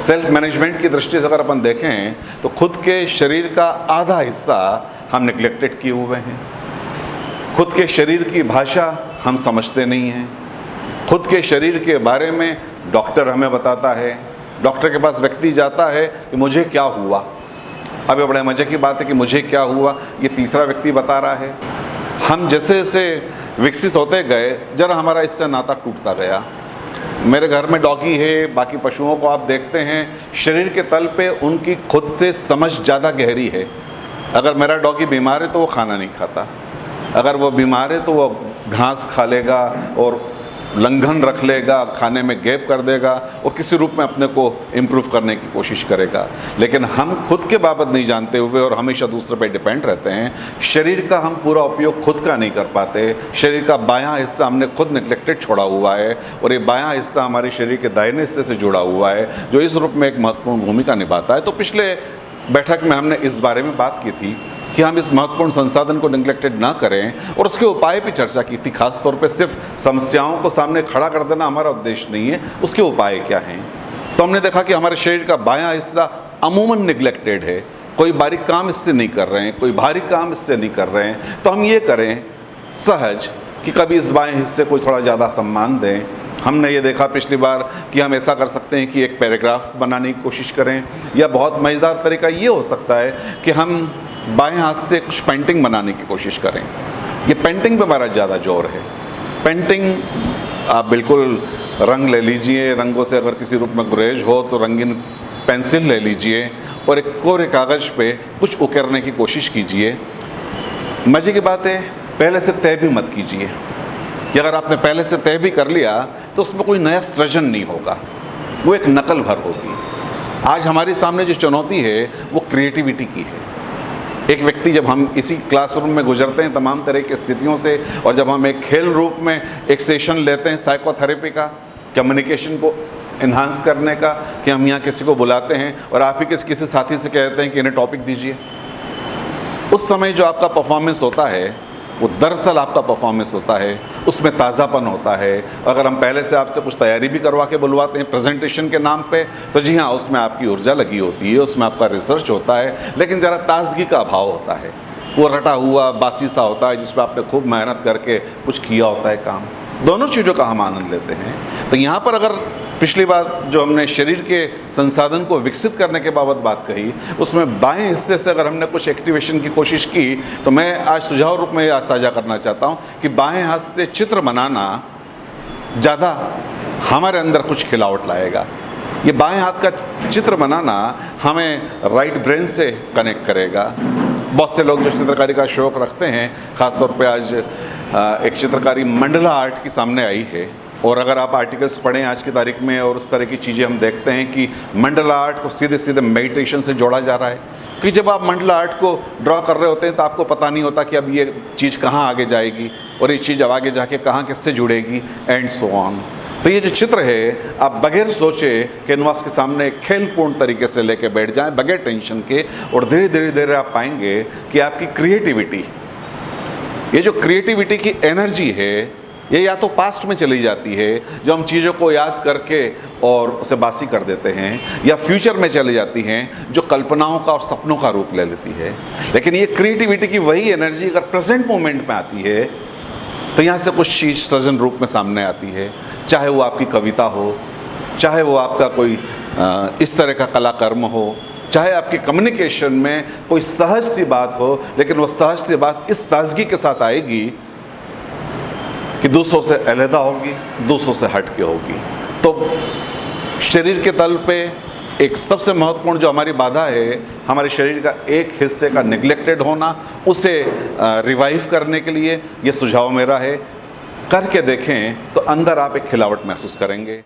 Self management की दृष्टि से अगर अपन देखें तो खुद के शरीर का आधा हिस्सा हम निगलेक्टेड किए हुए हैं। खुद के शरीर की भाषा हम समझते नहीं हैं। खुद के शरीर के बारे में डॉक्टर हमें बताता है, डॉक्टर के पास व्यक्ति जाता है कि मुझे क्या हुआ। अब ये बड़े मज़े की बात है कि मुझे क्या हुआ ये तीसरा व्यक्ति बता रहा है। हम जैसे जैसे विकसित होते गए जरा हमारा इससे नाता टूटता गया। मेरे घर में डॉगी है, बाकी पशुओं को आप देखते हैं शरीर के तल पे उनकी खुद से समझ ज़्यादा गहरी है। अगर मेरा डॉगी बीमार है तो वो खाना नहीं खाता, अगर वो बीमार है तो वो घास खा लेगा और लंघन रख लेगा, खाने में गैप कर देगा और किसी रूप में अपने को इम्प्रूव करने की कोशिश करेगा। लेकिन हम खुद के बाबत नहीं जानते हुए और हमेशा दूसरे पे डिपेंड रहते हैं। शरीर का हम पूरा उपयोग खुद का नहीं कर पाते। शरीर का बायां हिस्सा हमने खुद निगलेक्टेड छोड़ा हुआ है और ये बायां हिस्सा हमारे शरीर के दाहिने हिस्से से जुड़ा हुआ है जो इस रूप में एक महत्वपूर्ण भूमिका निभाता है। तो पिछले बैठक में हमने इस बारे में बात की थी कि हम इस महत्वपूर्ण संसाधन को निगलेक्टेड ना करें और उसके उपाय भी चर्चा की थी। खास तौर पे सिर्फ समस्याओं को सामने खड़ा कर देना हमारा उद्देश्य नहीं है, उसके उपाय क्या हैं। तो हमने देखा कि हमारे शरीर का बायां हिस्सा अमूमन निगलेक्टेड है। कोई बारीक काम इससे नहीं कर रहे हैं, कोई भारी काम इससे नहीं कर रहे हैं। तो हम ये करें सहज कि कभी इस बाएं हिस्से को थोड़ा ज़्यादा सम्मान दें। हमने ये देखा पिछली बार कि हम ऐसा कर सकते हैं कि एक पैराग्राफ बनाने की कोशिश करें, या बहुत मज़ेदार तरीका ये हो सकता है कि हम बाएं हाथ से कुछ पेंटिंग बनाने की कोशिश करें। ये पेंटिंग पे हमारा ज़्यादा जोर है। पेंटिंग आप बिल्कुल रंग ले लीजिए, रंगों से अगर किसी रूप में गुरेज हो तो रंगीन पेंसिल ले लीजिए और एक कोरे कागज़ पे कुछ उकेरने की कोशिश कीजिए। मज़े की बात है पहले से तय भी मत कीजिए कि अगर आपने पहले से तय भी कर लिया तो उसमें कोई नया सृजन नहीं होगा, वो एक नकल भर होगी। आज हमारे सामने जो चुनौती है वो क्रिएटिविटी की है। एक व्यक्ति जब हम इसी क्लासरूम में गुजरते हैं तमाम तरह की स्थितियों से और जब हम एक खेल रूप में एक सेशन लेते हैं साइकोथेरेपी का, कम्युनिकेशन को इन्हांस करने का, कि हम यहाँ किसी को बुलाते हैं और आप ही किसी साथी से कहते हैं कि इन्हें टॉपिक दीजिए, उस समय जो आपका परफॉर्मेंस होता है वो दरअसल आपका परफॉर्मेंस होता है, उसमें ताज़ापन होता है। अगर हम पहले से आपसे कुछ तैयारी भी करवा के बुलवाते हैं प्रेजेंटेशन के नाम पे तो जी हाँ उसमें आपकी ऊर्जा लगी होती है, उसमें आपका रिसर्च होता है, लेकिन ज़रा ताजगी का अभाव होता है। वो रटा हुआ बासी सा होता है जिसमें आपने खूब मेहनत करके कुछ किया होता है काम। दोनों चीज़ों का हम आनंद लेते हैं। तो यहाँ पर अगर पिछली बार जो हमने शरीर के संसाधन को विकसित करने के बाबत बात कही उसमें बाएं हिस्से से अगर हमने कुछ एक्टिवेशन की कोशिश की तो मैं आज सुझाव रूप में साझा करना चाहता हूँ कि बाएं हाथ से चित्र बनाना ज़्यादा हमारे अंदर कुछ खिलावट लाएगा। ये बाएं हाथ का चित्र बनाना हमें राइट ब्रेन से कनेक्ट करेगा। बहुत से लोग जो चित्रकारी का शौक़ रखते हैं, ख़ासतौर पे आज एक चित्रकारी मंडला आर्ट की सामने आई है और अगर आप आर्टिकल्स पढ़ें आज की तारीख में और उस तरह की चीज़ें हम देखते हैं कि मंडला आर्ट को सीधे सीधे मेडिटेशन से जोड़ा जा रहा है कि जब आप मंडला आर्ट को ड्रॉ कर रहे होते हैं तो आपको पता नहीं होता कि अब ये चीज़ कहाँ आगे जाएगी और ये चीज़ अब आगे जाके कहाँ किससे जुड़ेगी एंड सो ऑन। तो ये जो चित्र है आप बगैर सोचे कैनवास के सामने खेलपूर्ण तरीके से लेके बैठ जाएं बगैर टेंशन के और धीरे धीरे आप पाएंगे कि आपकी क्रिएटिविटी, ये जो क्रिएटिविटी की एनर्जी है ये या तो पास्ट में चली जाती है जो हम चीज़ों को याद करके और उसे बासी कर देते हैं, या फ्यूचर में चली जाती हैं जो कल्पनाओं का और सपनों का रूप ले लेती है। लेकिन ये क्रिएटिविटी की वही एनर्जी अगर प्रेजेंट मोमेंट में आती है तो यहाँ से कुछ चीज़ सृजन रूप में सामने आती है। चाहे वो आपकी कविता हो, चाहे वो आपका कोई इस तरह का कलाकर्म हो, चाहे आपकी कम्युनिकेशन में कोई सहज सी बात हो, लेकिन वो सहज सी बात इस ताजगी के साथ आएगी कि दूसरों से अलहदा होगी, दूसरों से हट के होगी। तो शरीर के तल पे एक सबसे महत्वपूर्ण जो हमारी बाधा है हमारे शरीर का एक हिस्से का निगलेक्टेड होना, उसे रिवाइव करने के लिए ये सुझाव मेरा है। करके देखें तो अंदर आप एक खिलावट महसूस करेंगे।